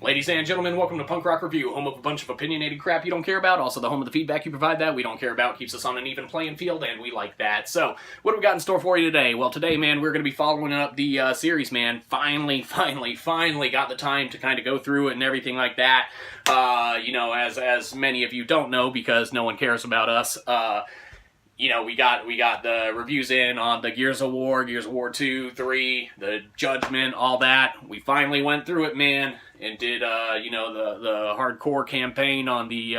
Ladies and gentlemen, welcome to Punk Rock Review, home of a bunch of opinionated crap you don't care about, also the home of the feedback you provide that we don't care about, keeps us on an even playing field, and we like that. So, what have we got in store for you today? Well, today, man, we're going to be following up the series, man. Finally got the time to kind of go through it and everything like that. As many of you don't know, because no one cares about us, we got the reviews in on the Gears of War 2, 3, the Judgment, all that. We finally went through it, man, and did, the hardcore campaign on the,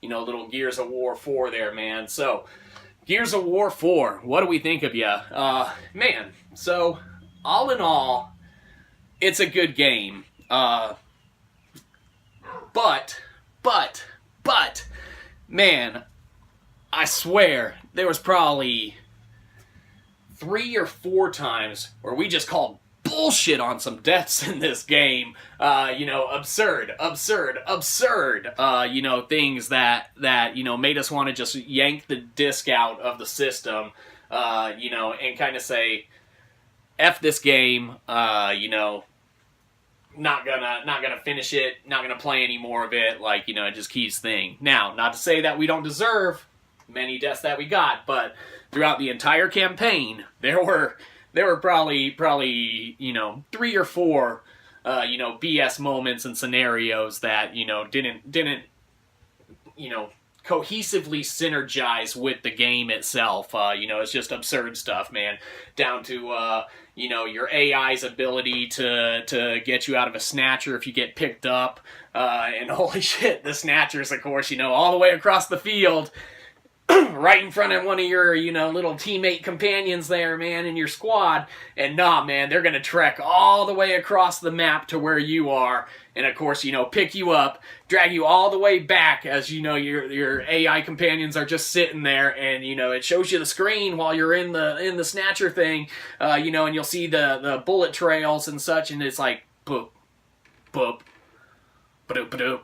little Gears of War 4 there, man. So, Gears of War 4, what do we think of ya? Man, so, all in all, it's a good game. But, man, I swear, there was probably 3 or 4 times where we just called bullshit on some deaths in this game. Absurd. Things that made us want to just yank the disc out of the system, and kind of say, F this game, not gonna finish it, not gonna play any more of it, it just keeps thing. Now, not to say that we don't deserve many deaths that we got, but throughout the entire campaign, there were probably 3 or 4 BS moments and scenarios that didn't cohesively synergize with the game itself. It's just absurd stuff, man. Down to your AI's ability to get you out of a snatcher if you get picked up, and holy shit, the snatchers, of course, all the way across the field, right in front of one of your, little teammate companions there, man, in your squad. And nah, man, they're gonna trek all the way across the map to where you are. And of course, pick you up, drag you all the way back as, your AI companions are just sitting there. And, it shows you the screen while you're in the snatcher thing, and you'll see the bullet trails and such. And it's like, boop, boop, ba-doop, ba-doop.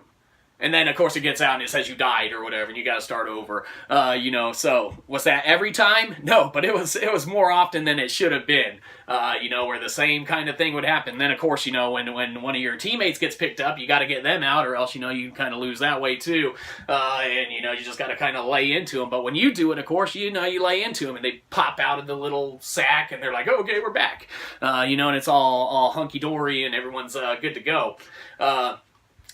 And then, of course, it gets out and it says you died or whatever, and you gotta start over. So, was that every time? No, but it was more often than it should have been, where the same kind of thing would happen. Then, of course, when one of your teammates gets picked up, you gotta get them out, or else, you kind of lose that way, too. You just gotta kind of lay into them. But when you do it, of course, you lay into them, and they pop out of the little sack, and they're like, oh, okay, we're back. And it's all hunky-dory, and everyone's good to go.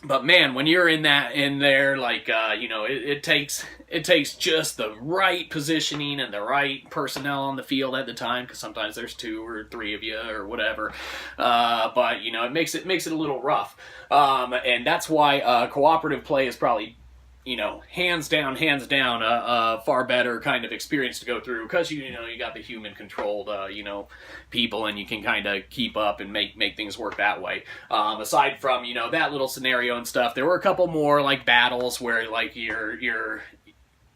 But man, when you're in there, it takes just the right positioning and the right personnel on the field at the time, because sometimes there's 2 or 3 of you or whatever. But it makes it a little rough. And that's why cooperative play is probably, hands down, a far better kind of experience to go through, because you got the human controlled, people, and you can kind of keep up and make things work that way. Aside from that little scenario and stuff, there were a couple more battles where you're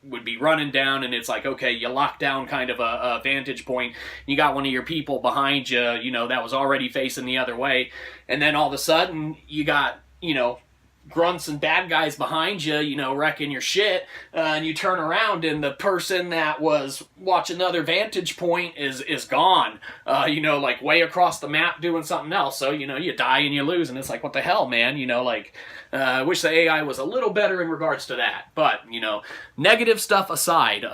would be running down, and it's like, okay, you lock down kind of a vantage point, you got one of your people behind you, that was already facing the other way, and then all of a sudden you got grunts and bad guys behind you, wrecking your shit, and you turn around and the person that was watching the other vantage point is gone, way across the map doing something else. So, you die and you lose, and it's like, what the hell, man? I wish the AI was a little better in regards to that. But, negative stuff aside,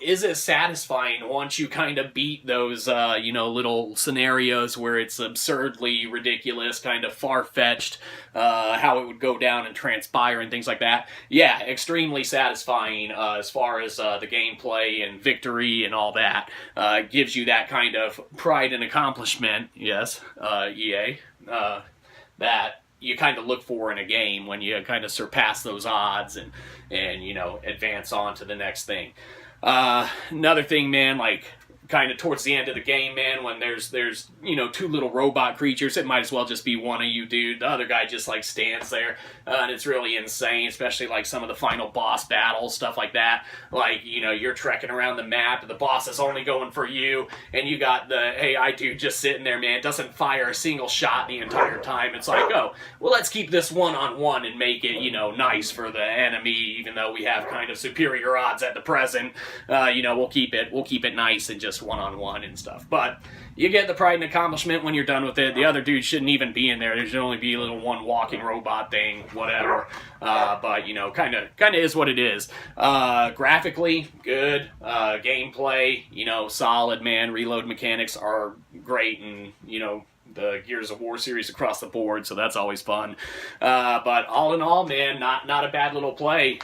is it satisfying once you kind of beat those, little scenarios where it's absurdly ridiculous, kind of far-fetched, how it would go down and transpire and things like that? Yeah, extremely satisfying as far as the gameplay and victory and all that. Gives you that kind of pride and accomplishment, yes, EA, that you kind of look for in a game when you kind of surpass those odds and advance on to the next thing. Another thing, man, kind of towards the end of the game, man, when there's 2 little robot creatures, it might as well just be one of you, dude. The other guy just stands there, and it's really insane, especially some of the final boss battles, stuff like that. You're trekking around the map, and the boss is only going for you, and you got the AI dude just sitting there, man, doesn't fire a single shot the entire time. It's like, oh, well, let's keep this one-on-one and make it, nice for the enemy, even though we have kind of superior odds at the present. We'll keep it nice and just just one-on-one and stuff. But you get the pride and accomplishment when you're done with it. The other dude shouldn't even be in there. There should only be a little one walking robot thing, whatever. But, you know, kind of is what it is. Graphically, good. Gameplay, you know, solid, man. Reload mechanics are great, and, you know, the Gears of War series across the board, so that's always fun. But all in all, man, not a bad little play.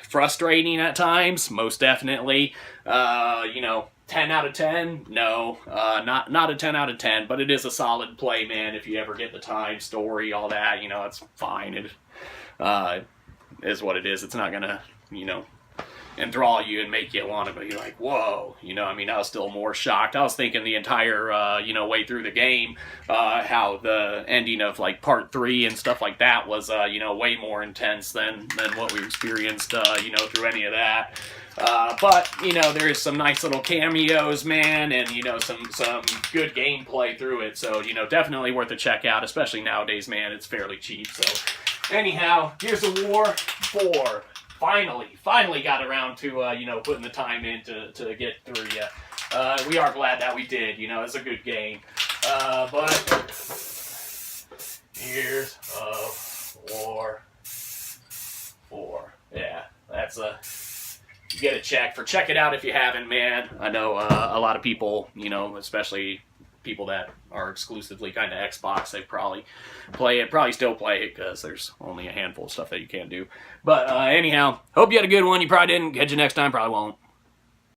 Frustrating at times, most definitely. You know, 10 out of 10? No, not a 10 out of 10, but it is a solid play, man. If you ever get the time, story, all that, you know, it's fine. It is what it is. It's not gonna, you know, enthrall you and make you want to be like, whoa, you know. I mean, I was still more shocked. I was thinking the entire, you know, way through the game, how the ending of like part 3 and stuff like that was, you know, way more intense than what we experienced, you know, through any of that. But, you know, there's some nice little cameos, man, and, you know, some good gameplay through it. So, you know, definitely worth a check out, especially nowadays, man. It's fairly cheap. So, anyhow, Gears of War 4. Finally got around to, you know, putting the time in to get through you. We are glad that we did, you know, it's a good game. But Gears of War 4. Yeah, that's get a check it out if you haven't, man. I know a lot of people, you know, especially people that are exclusively kind of Xbox, they probably still play it because there's only a handful of stuff that you can't do. But anyhow, hope you had a good one. You probably didn't. Catch you next time. Probably won't.